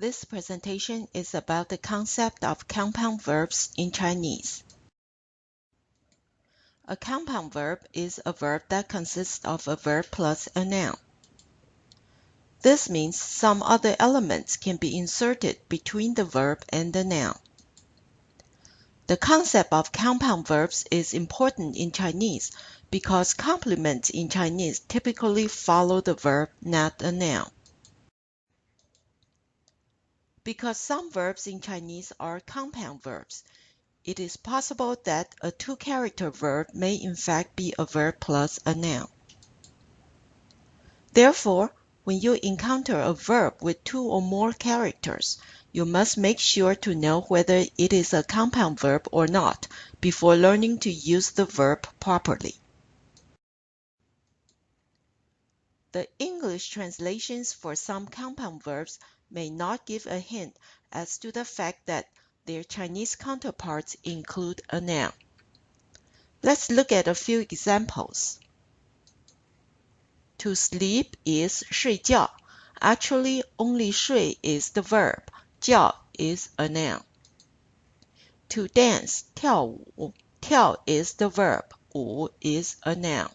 This presentation is about the concept of compound verbs in Chinese. A compound verb is a verb that consists of a verb plus a noun. This means some other elements can be inserted between the verb and the noun. The concept of compound verbs is important in Chinese because complements in Chinese typically follow the verb, not a noun. Because some verbs in Chinese are compound verbs, it is possible that a two-character verb may in fact be a verb plus a noun. Therefore, when you encounter a verb with two or more characters, you must make sure to know whether it is a compound verb or not before learning to use the verb properly. The English translations for some compound verbs may not give a hint as to the fact that their Chinese counterparts include a noun. Let's look at a few examples. To sleep is 睡觉. Actually, only 睡 is the verb, 觉 is a noun. To dance, 跳舞, 跳 is the verb, 舞 is a noun.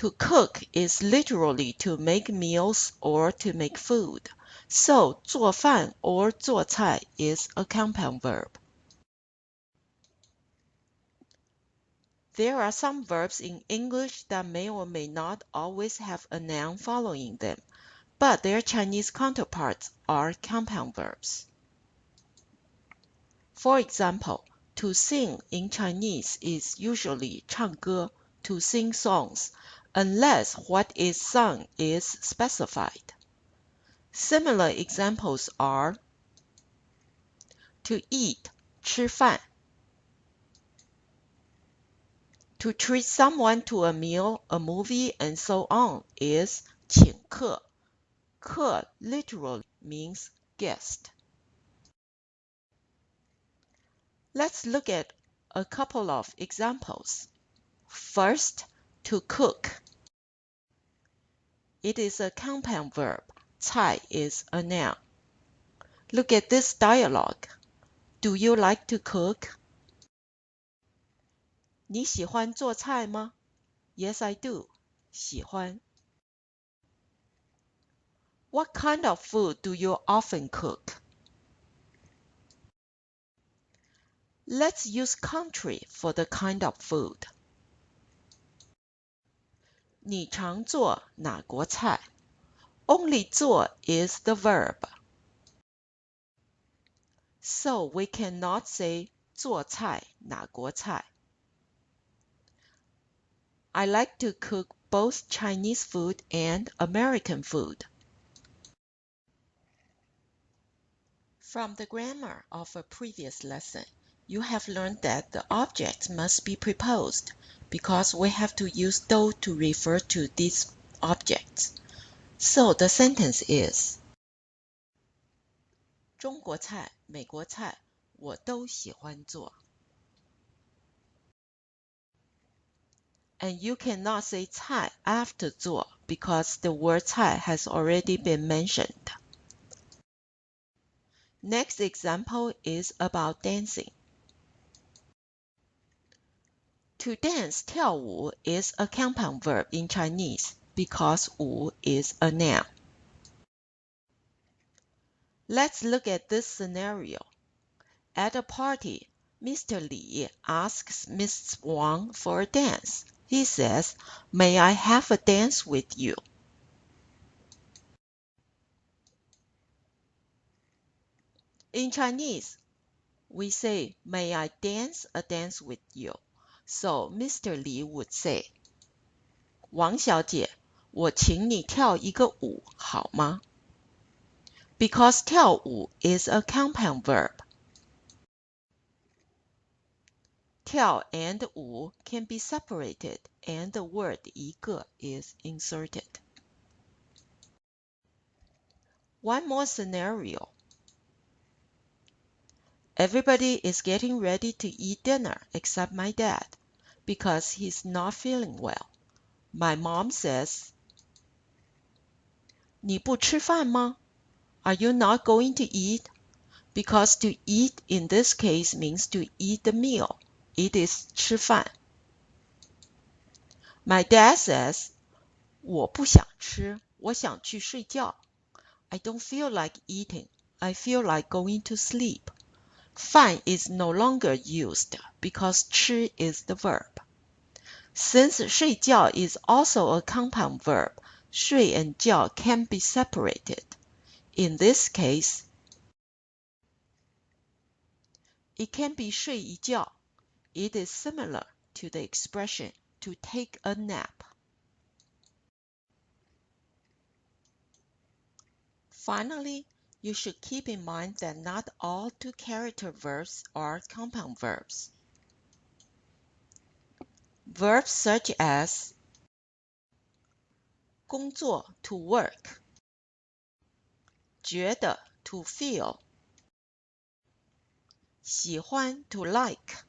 To cook is literally to make meals or to make food. So, 做饭 or 做菜 is a compound verb. There are some verbs in English that may or may not always have a noun following them, but their Chinese counterparts are compound verbs. For example, to sing in Chinese is usually 唱歌, to sing songs, unless what is sung is specified. Similar examples are to eat, 吃饭. To treat someone to a meal, a movie, and so on is 请客. 客 literally means guest. Let's look at a couple of examples. First, to cook. It is a compound verb. 菜 is a noun. Look at this dialogue. Do you like to cook? 你喜欢做菜吗? Yes, I do. 喜欢. What kind of food do you often cook? Let's use country for the kind of food. 你常做哪国菜? Only 做 is the verb. So we cannot say 做菜哪国菜. I like to cook both Chinese food and American food. From the grammar of a previous lesson, you have learned that the objects must be preposed because we have to use do to refer to these objects. So the sentence is 中国菜、美国菜我都喜欢做. And you cannot say 菜 after 做 because the word 菜 has already been mentioned. Next example is about dancing. To dance, 跳舞 is a compound verb in Chinese because 舞 is a noun. Let's look at this scenario. At a party, Mr. Li asks Miss Wang for a dance. He says, "May I have a dance with you?" In Chinese, we say, "May I dance a dance with you?" So Mr. Li would say, 王小姐，我请你跳一个舞好吗? Because 跳舞 is a compound verb. 跳 and 舞 can be separated and the word 一个 is inserted. One more scenario. Everybody is getting ready to eat dinner except my dad because he's not feeling well. My mom says, 你不吃饭吗? Are you not going to eat? Because to eat in this case means to eat the meal. It is 吃饭. My dad says, 我不想吃，我想去睡觉. I don't feel like eating. I feel like going to sleep. 饭 is no longer used because 吃 is the verb. Since 睡觉 is also a compound verb, 睡 and 觉 can be separated. In this case, it can be 睡一觉. It is similar to the expression to take a nap. Finally, you should keep in mind that not all two-character verbs are compound verbs. Verbs such as 工作 to work, 觉得 to feel, 喜欢 to like,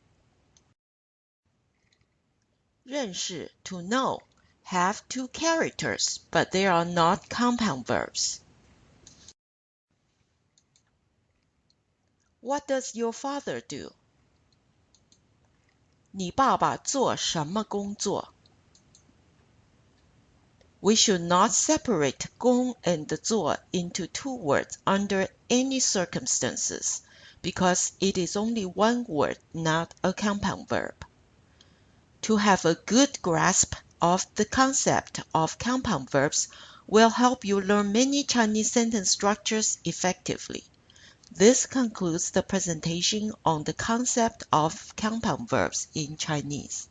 认识 to know have two characters, but they are not compound verbs. What does your father do? 你爸爸做什么工作? We should not separate 工 and 做 into two words under any circumstances, because it is only one word, not a compound verb. To have a good grasp of the concept of compound verbs will help you learn many Chinese sentence structures effectively. This concludes the presentation on the concept of compound verbs in Chinese.